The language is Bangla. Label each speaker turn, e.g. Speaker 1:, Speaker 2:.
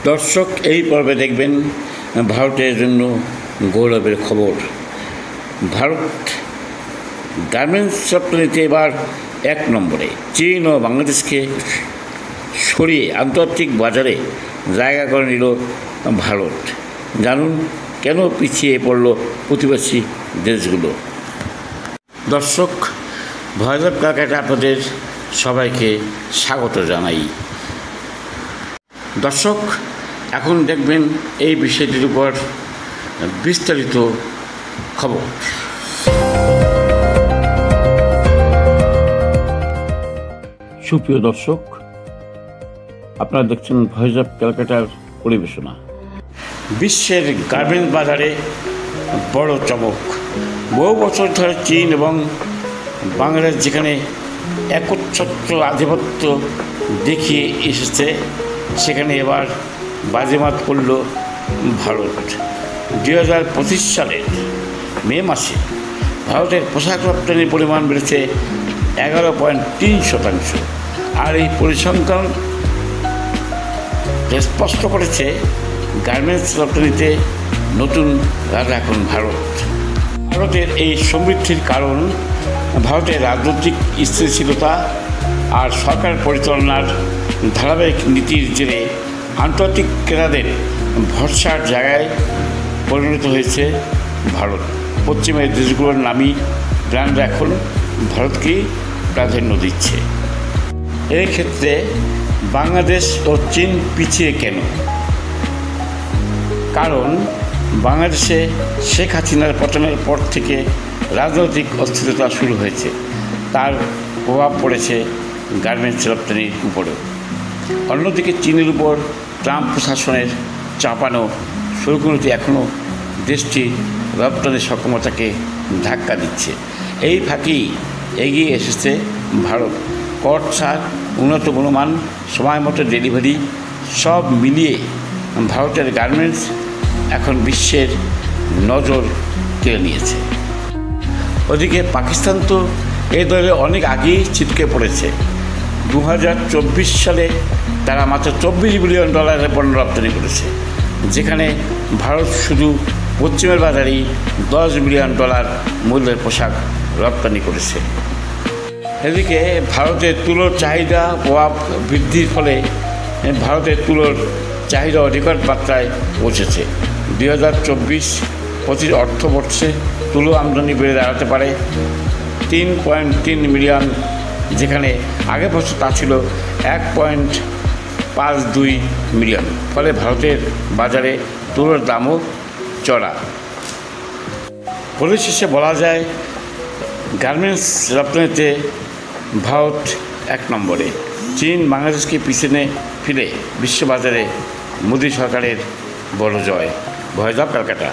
Speaker 1: দর্শক, এই পর্বে দেখবেন ভারতের জন্য গৌরবের খবর। ভারত গার্মেন্টস রপ্তানিতে এবার 1 নম্বরে। চীন ও বাংলাদেশকে সরিয়ে আন্তর্জাতিক বাজারে জায়গা করে নিল ভারত। জানুন কেন পিছিয়ে পড়ল প্রতিবেশী দেশগুলো। দর্শক, ভয়লাভ ক্যালকাটা আপনাদের সবাইকে স্বাগত জানাই। দর্শক, এখন দেখবেন এই বিষয়টির উপর বিস্তারিত খবর। সুপ্রিয় দর্শক, আপনারা দেখছেন ভয়েস অফ ক্যালকাটার পরিবেশনা। বিশ্বের গার্মেন্টস বাজারে বড় চমক। বহু বছর ধরে চীন এবং বাংলাদেশ যেখানে একচ্ছত্র আধিপত্য দেখিয়ে এসেছে, সেখানে এবার বাজিমাত করল ভারত। 2025 সালের মে মাসে ভারতের পোশাক রপ্তানির পরিমাণ বেড়েছে 11.3%। আর এই পরিসংখ্যান স্পষ্ট করেছে গার্মেন্টস রপ্তানিতে নতুন রাজা এখন ভারত। ভারতের এই সমৃদ্ধির কারণ ভারতের রাজনৈতিক স্থিতিশীলতা আর সরকার পরিচালনার ধারাবাহিক নীতির জেরে আন্তর্জাতিক ক্রেতাদের ভরসার জায়গায় পরিণত হয়েছে ভারত। পশ্চিমের দেশগুলোর নামী ব্র্যান্ডরা এখন ভারতকেই প্রাধান্য দিচ্ছে। এই ক্ষেত্রে বাংলাদেশ ও চীন পিছিয়ে কেন? কারণ বাংলাদেশে শেখ হাসিনার পতনের পর থেকে রাজনৈতিক অস্থিরতা শুরু হয়েছে। তার প্রভাব পড়েছে গার্মেন্টস রপ্তানির উপরেও। অন্যদিকে চীনের উপর ট্রাম্প প্রশাসনের চাপানো শুল্কনীতি এখনও দেশটির রপ্তানি সক্ষমতাকে ধাক্কা দিচ্ছে। এই ফাঁকেই এগিয়ে এসেছে ভারত। কর ছাড়, উন্নত গুণমান, সময় মতো ডেলিভারি সব মিলিয়ে ভারতের গার্মেন্টস এখন বিশ্বের নজর কেড়ে নিয়েছে। ওদিকে পাকিস্তান তো এই দলে অনেক আগেই ছিটকে পড়েছে। 2024 সালে তারা মাত্র $24 বিলিয়ন পণ্য রপ্তানি করেছে, যেখানে ভারত শুধু পশ্চিমের বাজারেই $10 বিলিয়ন মূল্যের পোশাক রপ্তানি করেছে। এদিকে ভারতের তুলোর চাহিদা প্রভাব বৃদ্ধির ফলে ভারতের তুলোর চাহিদা রেকর্ড মাত্রায় পৌঁছেছে। 2024 অর্থবর্ষে তুলো আমদানি বেড়ে দাঁড়াতে পারে 3.3 মিলিয়ন, যেখানে আগের বছর তা ছিল 1.52 মিলিয়ন। ফলে ভারতের বাজারে তুলোর দামও চড়া। পরিশেষে বলা যায় গার্মেন্টস রপ্তানিতে ভারত 1 নম্বরে। চীন বাংলাদেশকে পিছনে ফিরে বিশ্ববাজারে মোদী সরকারের বড় জয়। Voice of Calcutta.